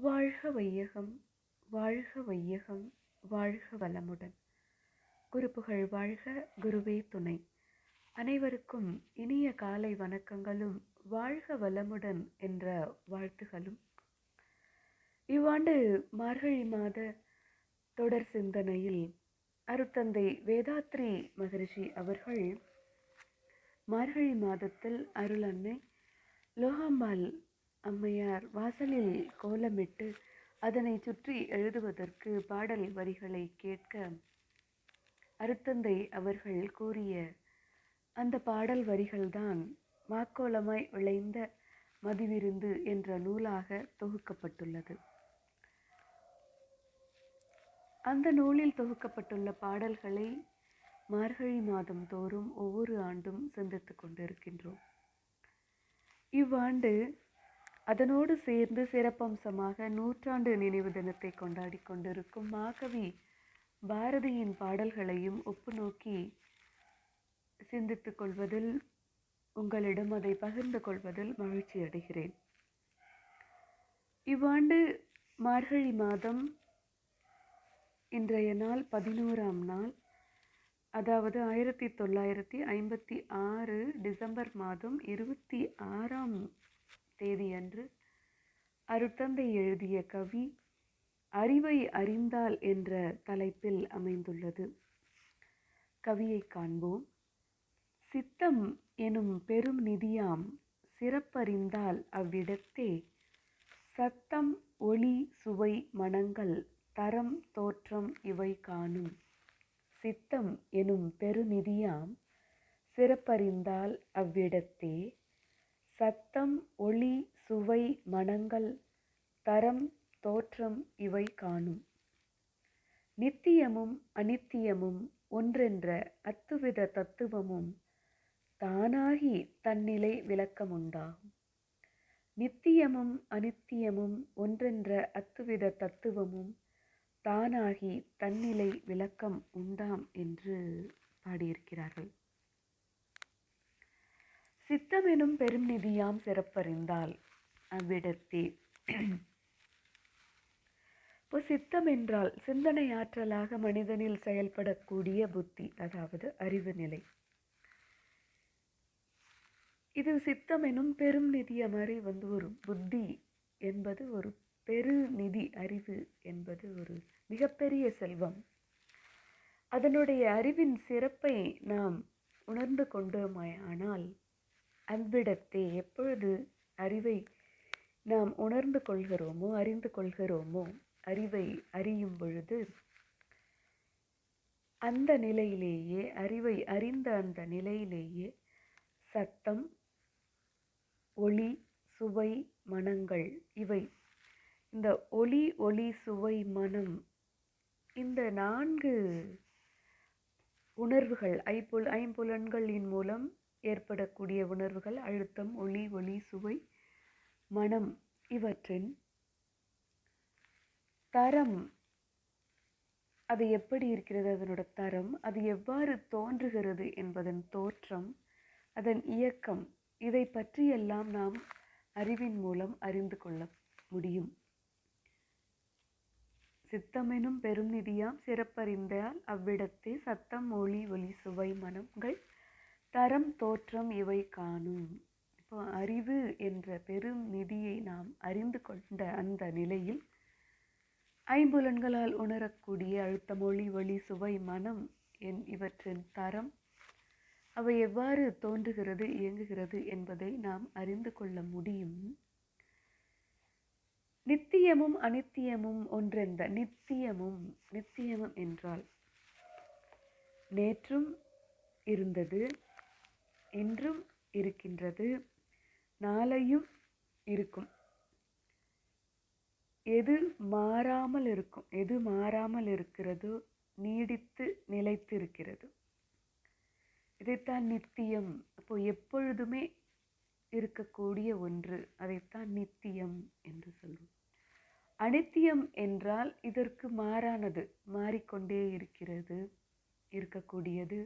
வாழ்க வையகம், வாழ்க வையகம், வாழ்க வளமுடன். குருப்புகழ் வாழ்க, குருவே துணை. அனைவருக்கும் இனிய காலை வணக்கங்களும் வாழ்க வளமுடன் என்ற வாழ்த்துகளும். இவ்வாண்டு மார்கழி மாத தொடர் சிந்தனையில் அருட்தந்தை வேதாத்ரி மகரிஷி அவர்கள் மார்கழி மாதத்தில் அருள் அன்னை லோகாம்பாள் அம்மையார் வாசலில் கோலமிட்டு அதனை சுற்றி எழுதுவதற்கு பாடல் வரிகளை கேட்க அருட்தந்தை அவர்கள் கூறிய அந்த பாடல் வரிகள்தான் மாக்கோலமாய் விளைந்த மதிவிருந்து என்ற நூலாக தொகுக்கப்பட்டுள்ளது. அந்த நூலில் தொகுக்கப்பட்டுள்ள பாடல்களை மார்கழி மாதம் தோறும் ஒவ்வொரு ஆண்டும் சிந்தித்து கொண்டிருக்கின்றோம். இவ்வாண்டு அதனோடு சேர்ந்து சிறப்பம்சமாக நூற்றாண்டு நினைவு தினத்தை கொண்டாடி கொண்டிருக்கும் மாகவி பாரதியின் பாடல்களையும் ஒப்பு நோக்கி சிந்தித்துக் கொள்வதில், உங்களிடம் அதை பகிர்ந்து கொள்வதில் மகிழ்ச்சி அடைகிறேன். இவ்வாண்டு மார்கழி மாதம் இன்றைய நாள் 11ஆம் நாள், அதாவது 1956 டிசம்பர் மாதம் 26ஆம் தேதி அன்று அருட்தந்தை எழுதிய கவி அறிவை அறிந்தால் என்ற தலைப்பில் அமைந்துள்ளது. கவியை காண்போம். சித்தம் எனும் பெரும் நிதியாம் சிறப்பறிந்தால் அவ்விடத்தே சத்தம் ஒளி சுவை மணங்கள் தரம் தோற்றம் இவை காணும். சித்தம் எனும் பெருநிதியாம் சிறப்பறிந்தால் அவ்விடத்தே சத்தம் ஒளி சுவை மணங்கள் தரம் தோற்றம் இவை காணும். நித்தியமும் அனித்தியமும் ஒன்றென்ற அத்துவித தத்துவமும் தானாகி தன்னிலை விளக்கமுண்டாகும். நித்தியமும் அனித்தியமும் ஒன்றென்ற அத்துவித தத்துவமும் தானாகி தன்னிலை விளக்கம் உண்டாம் என்று பாடியிருக்கிறார்கள். சித்தம் எனும் பெரும் நிதியாம் சிறப்பறிந்தால் அவ்விடத்தே. இப்போ சித்தம் என்றால் சிந்தனை ஆற்றலாக மனிதனில் செயல்படக்கூடிய புத்தி, அதாவது அறிவு நிலை. இது சித்தம் எனும் பெரும் நிதிய மாதிரி ஒரு புத்தி என்பது ஒரு பெருநிதி, அறிவு என்பது ஒரு மிகப்பெரிய செல்வம். அதனுடைய அறிவின் சிறப்பை நாம் உணர்ந்து கொண்டோமானால் அவ்விடத்தே, எப்பொழுது அறிவை நாம் உணர்ந்து கொள்கிறோமோ அறிந்து கொள்கிறோமோ, அறிவை அறியும் பொழுது அந்த நிலையிலேயே, அறிவை அறிந்த அந்த நிலையிலேயே சத்தம் ஒளி சுவை மணங்கள் இவை, இந்த ஒளி ஒளி சுவை மனம், இந்த 4 உணர்வுகள் ஐம்புலன்களின் மூலம் ஏற்படக்கூடிய உணர்வுகள், அழுத்தம் ஒளி ஒளி சுவை மனம், இவற்றின் தரம், அது எப்படி இருக்கிறது, அதனோட தரம், அது எவ்வாறு தோன்றுகிறது என்பதன் தோற்றம், அதன் இயக்கம், இதை பற்றியெல்லாம் நாம் அறிவின் மூலம் அறிந்து கொள்ள முடியும். சித்தமெனும் பெரும் நிதியாம் சிறப்பறிந்தால் அவ்விடத்தே சத்தம் ஒளி ஒளி சுவை மனங்கள் தரம் தோற்றம் இவை காணும். இப்போ அறிவு என்ற பெரும் நிதியை நாம் அறிந்து கொண்ட அந்த நிலையில் ஐம்புலன்களால் உணரக்கூடிய அழுத்தம் ஒளி ஒளி சுவை மனம் இவற்றின் தரம், அவை எவ்வாறு தோன்றுகிறது இயங்குகிறது என்பதை நாம் அறிந்து கொள்ள முடியும். நித்தியமும் அனித்தியமும் ஒன்றென்ற, நித்தியமும் என்றால் நேற்றும் இருந்தது, இன்றும் இருக்கின்றது, நாளையும் இருக்கும். எது மாறாமல் இருக்கும், எது மாறாமல் இருக்கிறதோ நீடித்து நிலைத்து இருக்கிறது, இதைத்தான் நித்தியம். அப்போ எப்பொழுதுமே இருக்கக்கூடிய ஒன்று, அதைத்தான் நித்தியம் என்று சொல்லும். அனித்தியம் என்றால் இதற்கு மாறானது, மாறிக்கொண்டே இருக்கிறது, இருக்கக்கூடியது,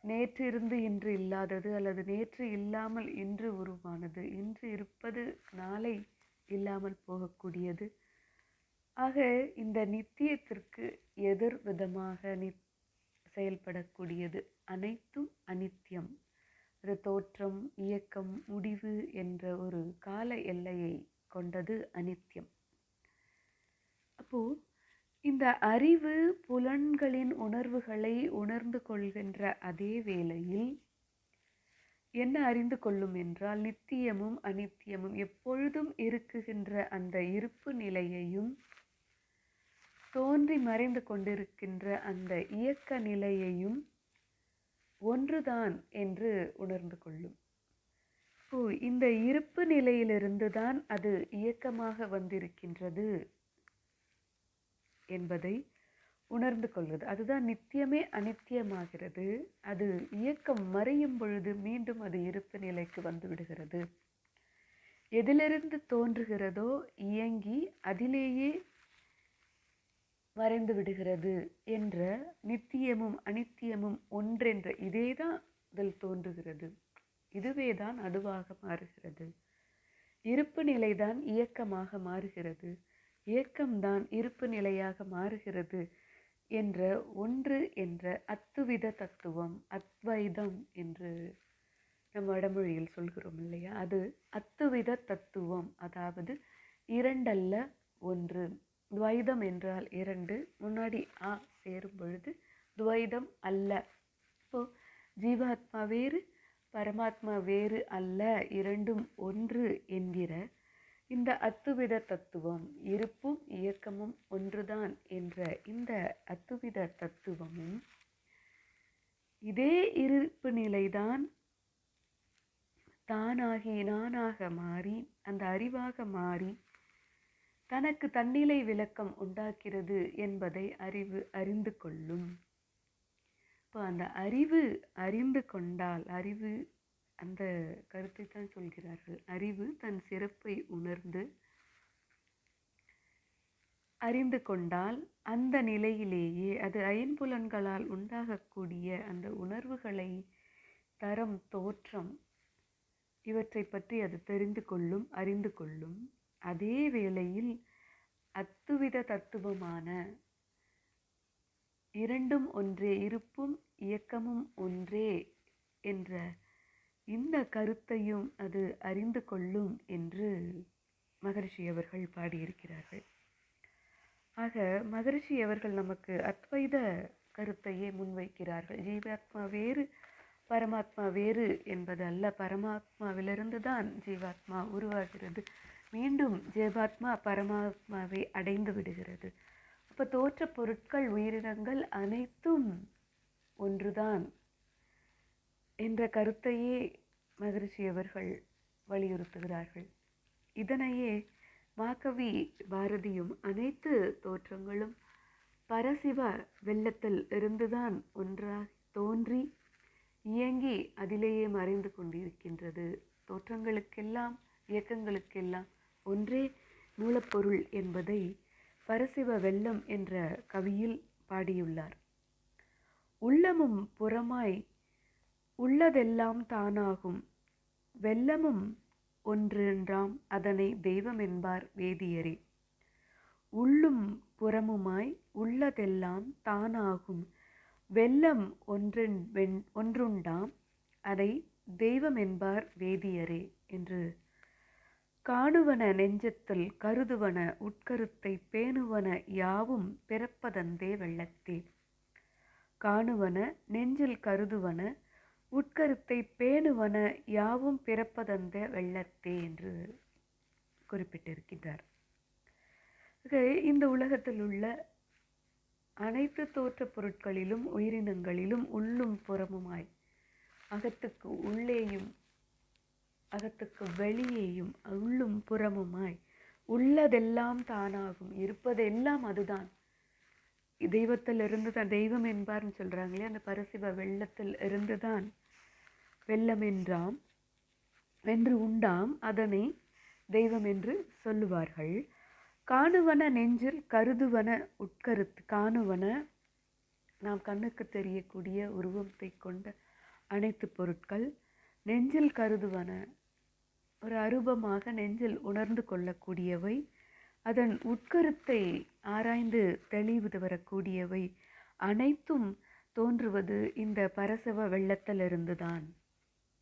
நேற்று இருந்து இன்று இல்லாதது, அல்லது நேற்று இல்லாமல் இன்று உருவானது, இன்று இருப்பது நாளை இல்லாமல் போகக்கூடியது. ஆக இந்த நித்தியத்திற்கு எதிர் விதமாக செயல்படக்கூடியது அனைத்தும் அனித்தியம். அது தோற்றம், இயக்கம், முடிவு என்ற ஒரு கால எல்லையை கொண்டது அனித்தியம். அப்போ இந்த அறிவு புலன்களின் உணர்வுகளை உணர்ந்து கொள்கின்ற அதே வேளையில் என்ன அறிந்து கொள்ளும் என்றால், நித்தியமும் அனித்தியமும் எப்பொழுதும் இருக்குகின்ற அந்த இருப்பு நிலையையும் தோன்றி மறைந்து கொண்டிருக்கின்ற அந்த இயக்க நிலையையும் ஒன்றுதான் என்று உணர்ந்து கொள்ளும். இந்த இருப்பு நிலையிலிருந்து தான் அது இயக்கமாக வந்திருக்கின்றது என்பதை உணர்ந்து கொள்வது. அதுதான் நித்தியமே அனித்தியமாகிறது. அது இயக்கம் மறையும் பொழுது மீண்டும் அது இருப்பு நிலைக்கு வந்து விடுகிறது. எதிலிருந்து தோன்றுகிறதோ இயங்கி அதிலேயே மறைந்து விடுகிறது என்ற நித்தியமும் அனித்தியமும் ஒன்றென்ற இதேதான் அதில் தோன்றுகிறது. இதுவேதான் அதுவாக மாறுகிறது. இருப்பு நிலைதான் இயக்கமாக மாறுகிறது. இயக்கம்தான் இருப்பு நிலையாக மாறுகிறது என்ற ஒன்று என்ற அத்துவித தத்துவம், அத்வைதம் என்று நம் வடமொழியில் சொல்கிறோம் இல்லையா? அது அத்துவித தத்துவம். அதாவது இரண்டல்ல ஒன்று. துவைதம் என்றால் இரண்டு, முன்னாடி ஆ சேரும் பொழுது துவைதம் அல்ல. இப்போ ஜீவாத்மா வேறு, பரமாத்மா வேறு அல்ல, இரண்டும் ஒன்று என்கிற இந்த அத்துவித தத்துவம், இருப்பும் இயக்கமும் ஒன்றுதான் என்ற இந்த அத்துவித தத்துவமும் இதே இருப்பு நிலைதான் தானாகி நானாக மாறி அந்த அறிவாக மாறி தனக்கு தன்னிலை விளக்கம் உண்டாக்கிறது என்பதை அறிவு அறிந்து கொள்ளும். இப்போ அந்த அறிவு அறிந்து கொண்டால், அறிவு அந்த கருத்தை தான் சொல்கிறார்கள். அறிவு தன் சிறப்பை உணர்ந்து அறிந்து கொண்டால் அந்த நிலையிலேயே அது ஐம்புலன்களால் உண்டாகக்கூடிய அந்த உணர்வுகளை, தரம், தோற்றம் இவற்றை பற்றி அது தெரிந்து கொள்ளும், அறிந்து கொள்ளும். அதே வேளையில் அத்துவித தத்துவமான இரண்டும் ஒன்றே, இருப்பும் இயக்கமும் ஒன்றே என்ற இந்த கருத்தையும் அது அறிந்து கொள்ளும் என்று மகரிஷி அவர்கள் பாடியிருக்கிறார்கள். ஆக மகரிஷி அவர்கள் நமக்கு அத்வைத கருத்தையே முன்வைக்கிறார்கள். ஜீவாத்மா வேறு, பரமாத்மா வேறு என்பது அல்ல. பரமாத்மாவிலிருந்து தான் ஜீவாத்மா உருவாகிறது. மீண்டும் ஜீவாத்மா பரமாத்மாவை அடைந்து விடுகிறது. அப்போ தோற்ற பொருட்கள், உயிரினங்கள் அனைத்தும் ஒன்றுதான் என்ற கருத்தையே மகரிஷி அவர்கள் வலியுறுத்துகிறார்கள். இதனையே மாகவி பாரதியும் அனைத்து தோற்றங்களும் பரசிவ வெள்ளத்தில் இருந்துதான் ஒன்றாக தோன்றி இயங்கி அதிலேயே மறைந்து கொண்டிருக்கின்றது. தோற்றங்களுக்கெல்லாம் இயக்கங்களுக்கெல்லாம் ஒன்றே மூலப்பொருள் என்பதை பரசிவ வெள்ளம் என்ற கவியில் பாடியுள்ளார். உள்ளமும் புறமாய் உள்ளதெல்லாம் தானாகும், வெள்ளமும் ஒன்றென்றாம் அதனை தெய்வம் என்பார் வேதியரே. உள்ளும் புறமுமாய் உள்ளதெல்லாம் தானாகும், வெள்ளம் ஒன்றுண்டாம் அதை தெய்வம் என்பார் வேதியரே என்று காணுவன நெஞ்சத்தில் கருதுவன உட்கருத்தை பேணுவன யாவும் பிறப்பதந்தே வெள்ளத்தே. காணுவன நெஞ்சில் கருதுவன உட்கருத்தை பேணுவன யாவும் பிறப்பதந்த வெள்ளத்தே என்று குறிப்பிட்டிருக்கிறார். இந்த உலகத்தில் உள்ள அனைத்து தோற்ற பொருட்களிலும் உயிரினங்களிலும் உள்ளும் புறமுமாய், அகத்துக்கு உள்ளேயும் அகத்துக்கு வெளியேயும், உள்ளும் புறமுமாய் உள்ளதெல்லாம் தானாகும், இருப்பதெல்லாம் அதுதான். தெய்வத்தில் இருந்து தான் தெய்வம் என்பார்னு சொல்றாங்களே, அந்த பரசிவ வெள்ளத்தில் இருந்துதான் வெள்ளம் என்றாம் என்று உண்டாம் அதனை தெய்வம் என்று சொல்லுவார்கள். காணுவன நெஞ்சில் கருதுவன உட்கருத்து. காணுவன நாம் கண்ணுக்கு தெரியக்கூடிய உருவத்தை கொண்ட அனைத்து பொருட்கள். நெஞ்சில் கருதுவன ஒரு அரூபமாக நெஞ்சில் உணர்ந்து கொள்ளக்கூடியவை, அதன் உட்கருத்தை ஆராய்ந்து தெளிவு வரக்கூடியவை அனைத்தும் தோன்றுவது இந்த பரசவ வெள்ளத்திலிருந்துதான்.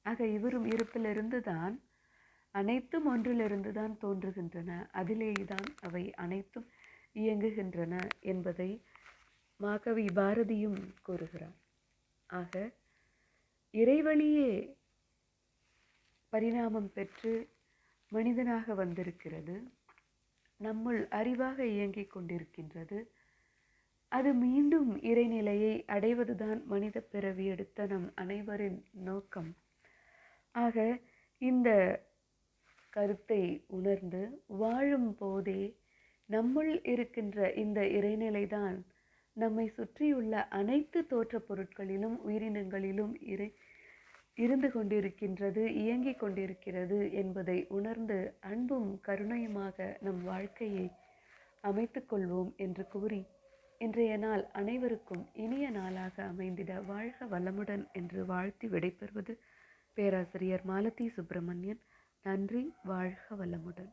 ஆக இவரும் இருப்பிலிருந்துதான் அனைத்தும் ஒன்றிலிருந்துதான் தோன்றுகின்றன, அதிலேதான் அவை அனைத்தும் இயங்குகின்றன என்பதை மாகவி பாரதியும் கூறுகிறார். ஆக இறைவழியே பரிணாமம் பெற்று மனிதனாக வந்திருக்கிறது, நம்முள் அறிவாக இயங்கிக் கொண்டிருக்கின்றது. அது மீண்டும் இறைநிலையை அடைவதுதான் மனித பிறவி எடுத்த நம் அனைவரின் நோக்கம். ஆக இந்த கருத்தை உணர்ந்து வாழும் போதே நம்முள் இருக்கின்ற இந்த இறைநிலைதான் நம்மை சுற்றியுள்ள அனைத்து தோற்ற பொருட்களிலும் உயிரினங்களிலும் இருந்து கொண்டிருக்கின்றது, இயங்கிக் கொண்டிருக்கிறது என்பதை உணர்ந்து அன்பும் கருணையுமாக நம் வாழ்க்கையை அமைத்து கொள்வோம் என்று கூறி இன்றைய நாள் அனைவருக்கும் இனிய நாளாக அமைந்திட வாழ்க வளமுடன் என்று வாழ்த்தி விடைபெறுவது பேராசிரியர் மாலதி சுப்பிரமணியன். நன்றி. வாழ்க வளமுடன்.